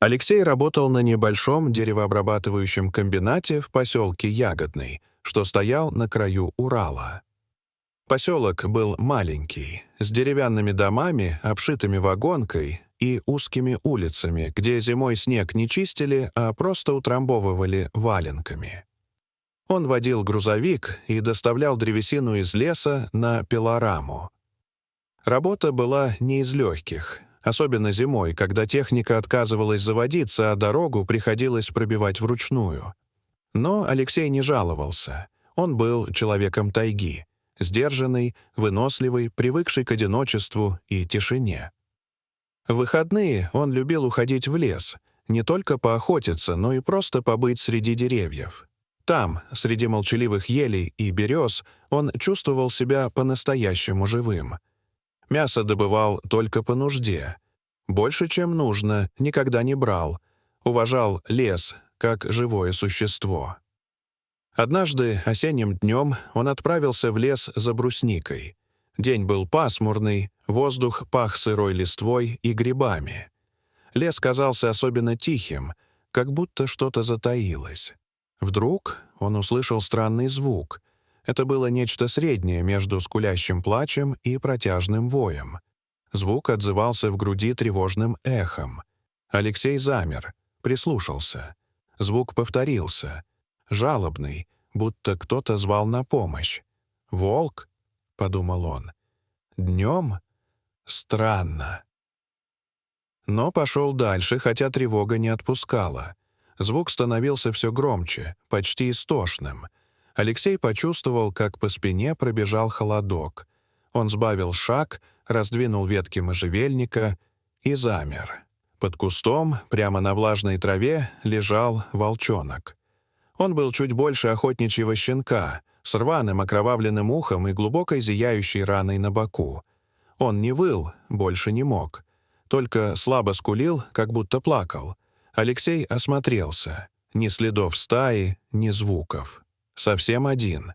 Алексей работал на небольшом деревообрабатывающем комбинате в поселке Ягодный, что стоял на краю Урала. Поселок был маленький, с деревянными домами, обшитыми вагонкой и узкими улицами, где зимой снег не чистили, а просто утрамбовывали валенками. Он водил грузовик и доставлял древесину из леса на пилораму. Работа была не из легких, особенно зимой, когда техника отказывалась заводиться, а дорогу приходилось пробивать вручную. Но Алексей не жаловался. Он был человеком тайги, сдержанный, выносливый, привыкший к одиночеству и тишине. В выходные он любил уходить в лес, не только поохотиться, но и просто побыть среди деревьев. Там, среди молчаливых елей и берез, он чувствовал себя по-настоящему живым. Мясо добывал только по нужде. Больше, чем нужно, никогда не брал. Уважал лес, как живое существо. Однажды осенним днем он отправился в лес за брусникой. День был пасмурный, воздух пах сырой листвой и грибами. Лес казался особенно тихим, как будто что-то затаилось. Вдруг он услышал странный звук. Это было нечто среднее между скулящим плачем и протяжным воем. Звук отзывался в груди тревожным эхом. Алексей замер, прислушался. Звук повторился. Жалобный, будто кто-то звал на помощь. «Волк?» — подумал он. «Днем? Странно». Но пошел дальше, хотя тревога не отпускала. Звук становился все громче, почти истошным. Алексей почувствовал, как по спине пробежал холодок. Он сбавил шаг, раздвинул ветки можжевельника и замер. Под кустом, прямо на влажной траве, лежал волчонок. Он был чуть больше охотничьего щенка, с рваным окровавленным ухом и глубокой зияющей раной на боку. Он не выл, больше не мог. Только слабо скулил, как будто плакал. Алексей осмотрелся. Ни следов стаи, ни звуков. Совсем один.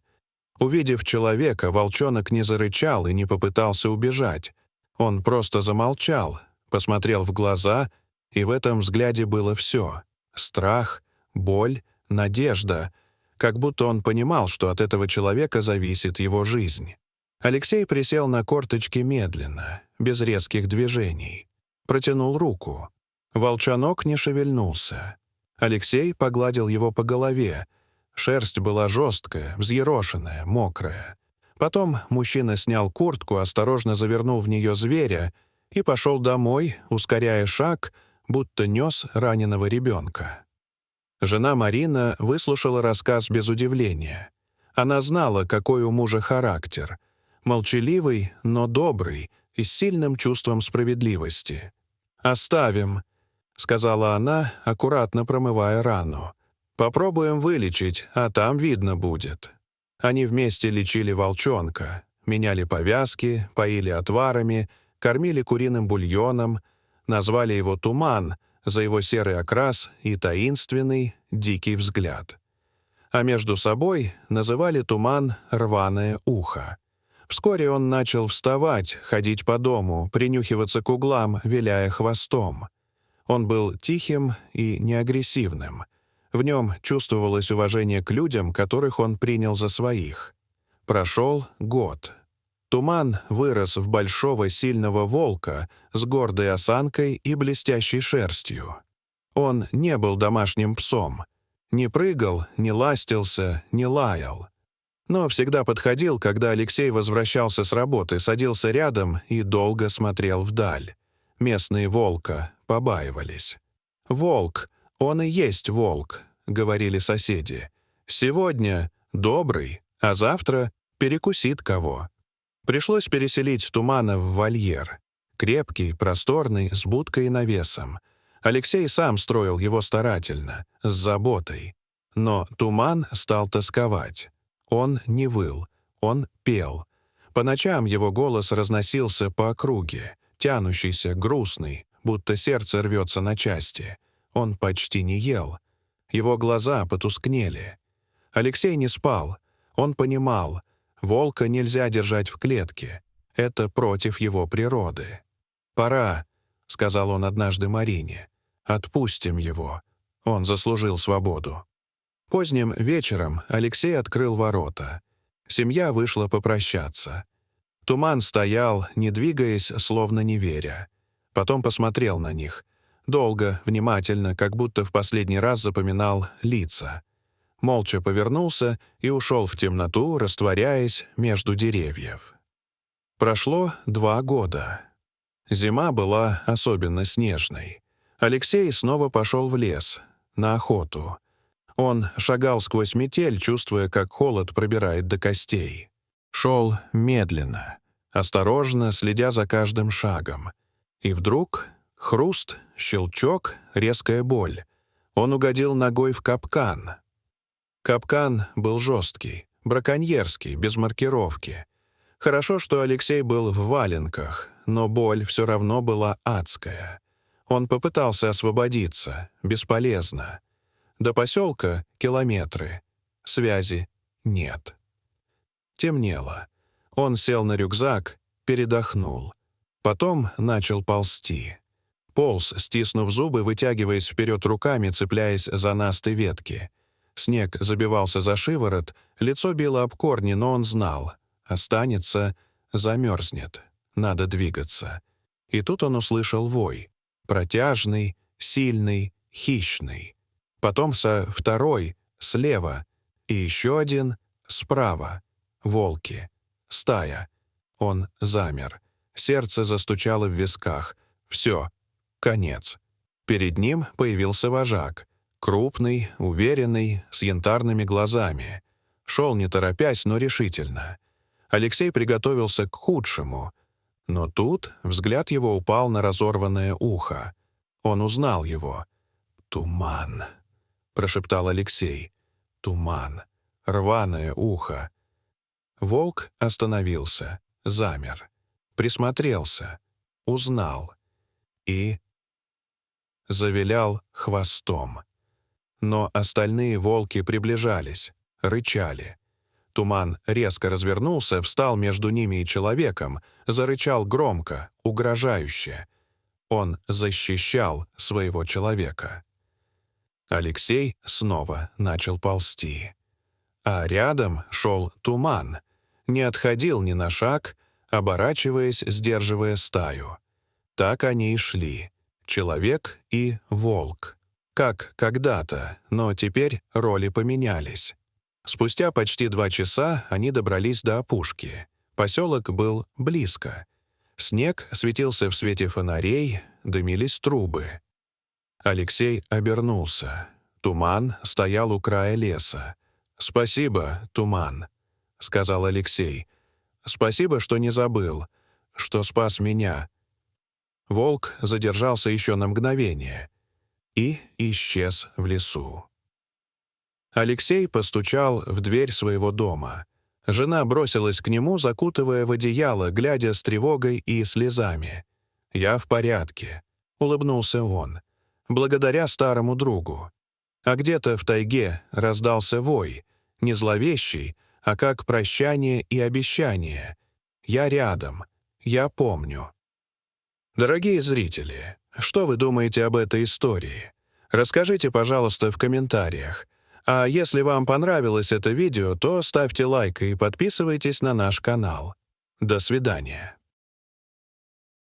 Увидев человека, волчонок не зарычал и не попытался убежать. Он просто замолчал, посмотрел в глаза, и в этом взгляде было все. Страх, боль, надежда. Как будто он понимал, что от этого человека зависит его жизнь. Алексей присел на корточки медленно, без резких движений. Протянул руку. Волчонок не шевельнулся. Алексей погладил его по голове. Шерсть была жесткая, взъерошенная, мокрая. Потом мужчина снял куртку, осторожно завернул в нее зверя и пошел домой, ускоряя шаг, будто нес раненого ребенка. Жена Марина выслушала рассказ без удивления. Она знала, какой у мужа характер. Молчаливый, но добрый и с сильным чувством справедливости. «Оставим», — сказала она, аккуратно промывая рану. «Попробуем вылечить, а там видно будет». Они вместе лечили волчонка, меняли повязки, поили отварами, кормили куриным бульоном, назвали его «Туман» за его серый окрас и таинственный, дикий взгляд. А между собой называли Туман «Рваное ухо». Вскоре он начал вставать, ходить по дому, принюхиваться к углам, виляя хвостом. Он был тихим и неагрессивным. В нем чувствовалось уважение к людям, которых он принял за своих. Прошел год. Туман вырос в большого сильного волка с гордой осанкой и блестящей шерстью. Он не был домашним псом. Не прыгал, не ластился, не лаял. Но всегда подходил, когда Алексей возвращался с работы, садился рядом и долго смотрел вдаль. Местные волка побаивались. «Волк, он и есть волк», — говорили соседи. «Сегодня добрый, а завтра перекусит кого». Пришлось переселить Тумана в вольер. Крепкий, просторный, с будкой и навесом. Алексей сам строил его старательно, с заботой. Но Туман стал тосковать. Он не выл, он пел. По ночам его голос разносился по округе, тянущийся, грустный, будто сердце рвется на части. Он почти не ел. Его глаза потускнели. Алексей не спал. Он понимал, волка нельзя держать в клетке. Это против его природы. «Пора», — сказал он однажды Марине. Отпустим его. Он заслужил свободу. Поздним вечером Алексей открыл ворота. Семья вышла попрощаться. Туман стоял, не двигаясь, словно не веря. Потом посмотрел на них. Долго, внимательно, как будто в последний раз запоминал лица. Молча повернулся и ушел в темноту, растворяясь между деревьев. Прошло 2 года. Зима была особенно снежной. Алексей снова пошел в лес, на охоту. Он шагал сквозь метель, чувствуя, как холод пробирает до костей. Шел медленно, осторожно, следя за каждым шагом. И вдруг хруст, щелчок, резкая боль. Он угодил ногой в капкан. Капкан был жесткий, браконьерский, без маркировки. Хорошо, что Алексей был в валенках, но боль все равно была адская. Он попытался освободиться, бесполезно. До поселка километры. Связи нет. Темнело. Он сел на рюкзак, передохнул. Потом начал ползти. Полз, стиснув зубы, вытягиваясь вперед руками, цепляясь за насты ветки. Снег забивался за шиворот, лицо било об корни, но он знал. Останется, замерзнет. Надо двигаться. И тут он услышал вой. Протяжный, сильный, хищный. Потом второй, слева. И еще один, справа. Волки. Стая. Он замер. Сердце застучало в висках. Все. Конец. Перед ним появился вожак. Крупный, уверенный, с янтарными глазами. Шел не торопясь, но решительно. Алексей приготовился к худшему. Но тут взгляд его упал на разорванное ухо. Он узнал его. «Туман», — прошептал Алексей. «Туман. Рваное ухо». Волк остановился, замер. Присмотрелся. Узнал. И завилял хвостом. Но остальные волки приближались, рычали. Туман резко развернулся, встал между ними и человеком, зарычал громко, угрожающе. Он защищал своего человека. Алексей снова начал ползти. А рядом шел Туман. Не отходил ни на шаг, оборачиваясь, сдерживая стаю. Так они и шли. Человек и волк. Как когда-то, но теперь роли поменялись. Спустя почти 2 часа они добрались до опушки. Поселок был близко. Снег светился в свете фонарей, дымились трубы. Алексей обернулся. Туман стоял у края леса. «Спасибо, Туман», — сказал Алексей. «Спасибо, что не забыл, что спас меня». Волк задержался еще на мгновение и исчез в лесу. Алексей постучал в дверь своего дома. Жена бросилась к нему, закутывая в одеяло, глядя с тревогой и слезами. «Я в порядке», — улыбнулся он, благодаря старому другу. А где-то в тайге раздался вой, не зловещий, а как прощание и обещание. «Я рядом, я помню». Дорогие зрители, что вы думаете об этой истории? Расскажите, пожалуйста, в комментариях. А если вам понравилось это видео, то ставьте лайк и подписывайтесь на наш канал. До свидания.